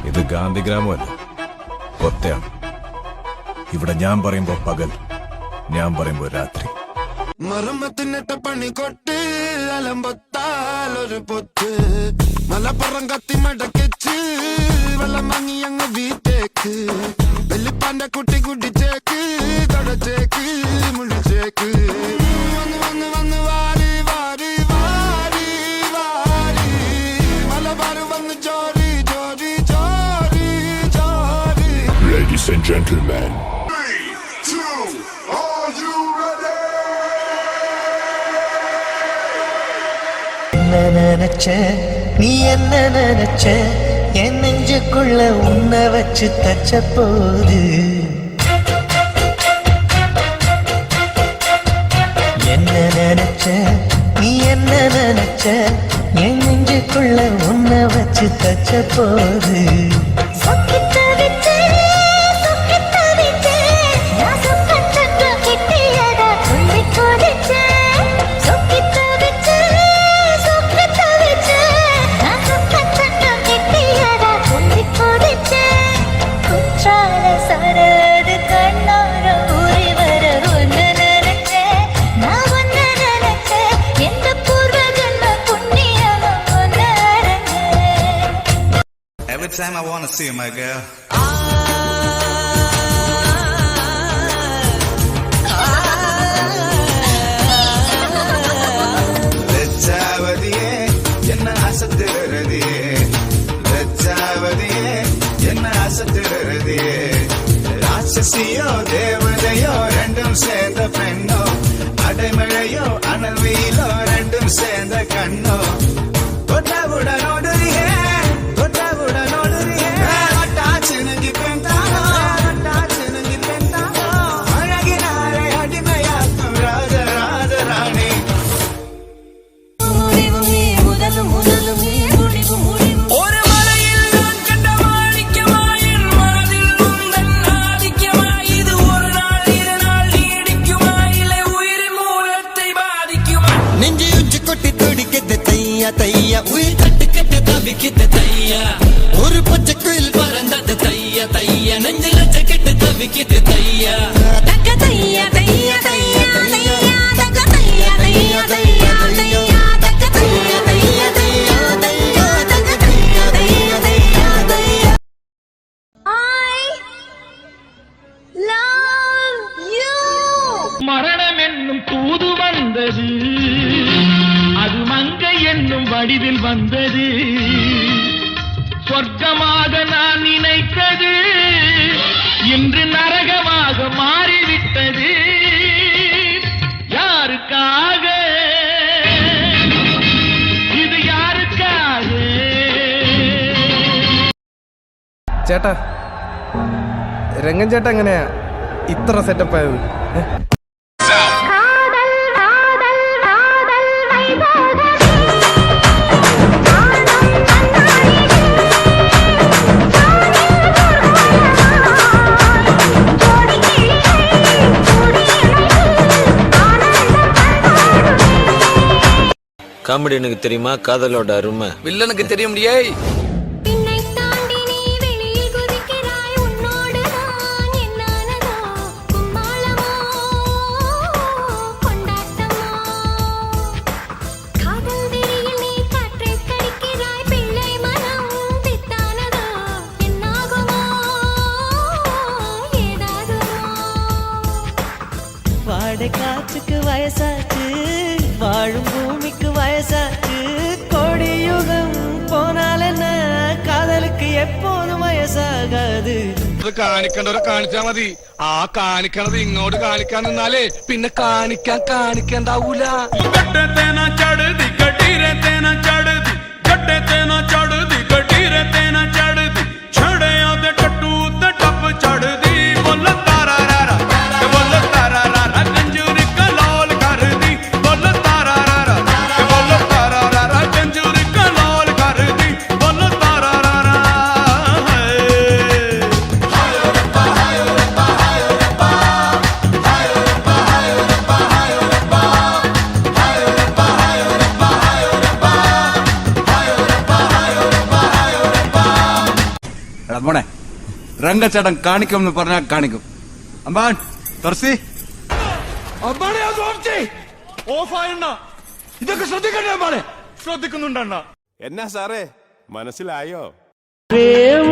ഇത് ഗാന്ധി ഗ്രാമമല്ല, ഒറ്റയാണ്. ഇവിടെ ഞാൻ പറയുമ്പോ പകൽ, ഞാൻ പറയുമ്പോ രാത്രി. മറമത്തിനിട്ട പണി കൊട്ട് അലമ്പത്താലൊരു പൊത്ത് മലപ്പുറം കത്തി മടക്കിച്ച് വെള്ളം വാങ്ങി അങ്ങ് വീട്ടേക്ക് വെള്ളിപ്പാന്റെ കുട്ടി കുടിച്ചേക്ക് തുടച്ചേക്ക് മുടിച്ചേക്ക് വന്ന് വന്ന് വന്ന് വാരി വാരി വാരി വാരി മലബാറ് വന്ന് ചോരി ചോരി ചോരി ചോരി. Ladies and gentlemen, நினைச்ச நீ என்ன நினைச்ச என் நெஞ்சுக்குள்ள உன்னை வச்சு தச்ச போது என்ன நினைச்ச நீ என்ன நினைச்ச என் நெஞ்சுக்குள்ள உன்னை வச்சு தச்ச போது Every time I wanna see you, my girl. லட்சாவதியே என்ன அசத்துறதியே, லட்சாவதியே என்ன அசத்துறதியே. ராட்சசியோ தேவதையோ ரெண்டும் சேர்ந்த பெண்ணோ, அடைமழையோ அனல் வெயிலோ ரெண்டும் சேர்ந்த கண்ணோ. தொட்டவுடனோடுறியே தையா உயிர் தட்டு கட்ட தவிக்கிட்ட தையா ஒரு பச்சை குயில் பறந்தது தையா தையா நெஞ்சில கெட்டு தவிக்கிட்டு தையா தக்க தையா தையா தையா தையா தக்க தையா தையா தையா தையா தக்க தையா தையா தையா தையா தக்க தையா தையா தையா தையா. I love you. மரணம் என்னும் தூது வந்தது, அது மங்கை என்னும் வடிவில் வந்தது. சொர்க்கமாக நான் நினைத்தது இன்று நரகமாக மாறிவிட்டது. யாருக்காக இது, யாருக்காக? ചേട്ടാ, രംഗൻ ചേട്ടാ എങ്ങനെയാ ഇത്ര സെറ്റപ്പ് ആയത്? காமெடி எனக்கு தெரியுமா, காதலோட அருமை வில்லனுக்கு தெரிய முடியே. வாடை காற்றுக்கு வயசாச்சு, வாழும் பூமிக்கு வயசாச்சு. கோடி யுகம் போனால் என்ன, காதலுக்கு எப்போதும் വയസ്സാകാതെ. കാണിക്കേണ്ടവരെ കാണിച്ചാ മതി. ആ കാണിക്കണത് ഇങ്ങോട്ട് കാണിക്കാൻ നിന്നാലേ പിന്നെ കാണിക്കണ്ടാവൂല. മോനെ രംഗച്ചേട്ടൻ കാണിക്കുമെന്ന് പറഞ്ഞാൽ കാണിക്കും. അമ്പാൻ തുറസി ഇതൊക്കെ ശ്രദ്ധിക്കണ്ടേ അമ്പാനെ? ശ്രദ്ധിക്കുന്നുണ്ടണ്ണ. എന്നാ സാറേ മനസ്സിലായോ?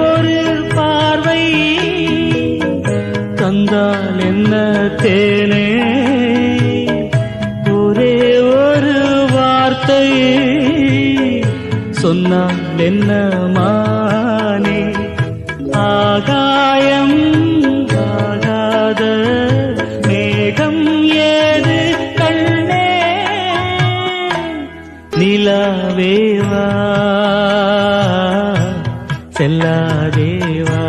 ஒரு பார்வை தந்தால் என்ன தேனே, ஒரே ஒரு வார்த்தை சொன்னால் என்ன மானே, ஆகாயம் ஆகாத மேகம் ஏது கண்ணே, நிலாவேவா செல்லாதேவா.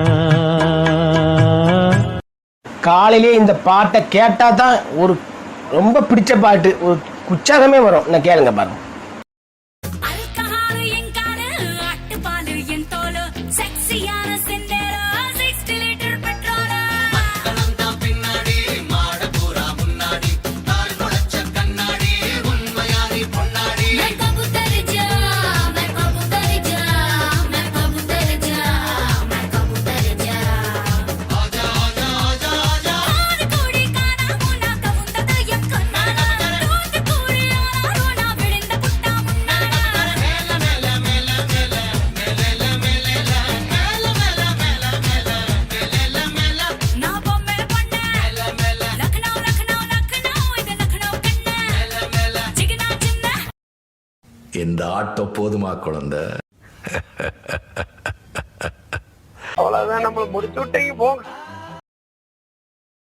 காலையிலே இந்த பாட்டை கேட்டா தான் ஒரு ரொம்ப பிடிச்ச பாட்டு, ஒரு உற்சாகமே வரும். நான் கேளுங்க பாருங்க. அல்கஹாலு என் காலு, ஆட்டுப்பாலு என் தோலு, செக்ஸியான சிண்டேரா, 60 லிட்டர் பெட்ரோலு. மக்களும் தான் பின்னாடி, மாட பூரா முன்னாடி, தால் முளைச்ச கண்ணாடி, உண்மையானி பொன்னாடி. मैं कबूतर जा, मैं कबूतर जा, मैं कबूतर जा, मैं कबूतर जा. आजा आजा आजा आजा. और कोड़ी काना मुना कबूतर यम कन्नाना, दूध कोड़ी आना रोना विड़िंद पुट्टा मुन्नाना. मेला मेला मेला मेला मेला मेला मेला मेला मेला मेला. ना बॉम्बे पन्ना मेला मेला. लखनऊ लखनऊ लखनऊ இது लखनऊ கண்ணா. मेला मेला. चिकना चिन्ना. இந்த ஆட்டம் போதுமா குழந்தை? அவ்வளவுதான், நம்ம முடிச்சு விட்டீங்க போங்க.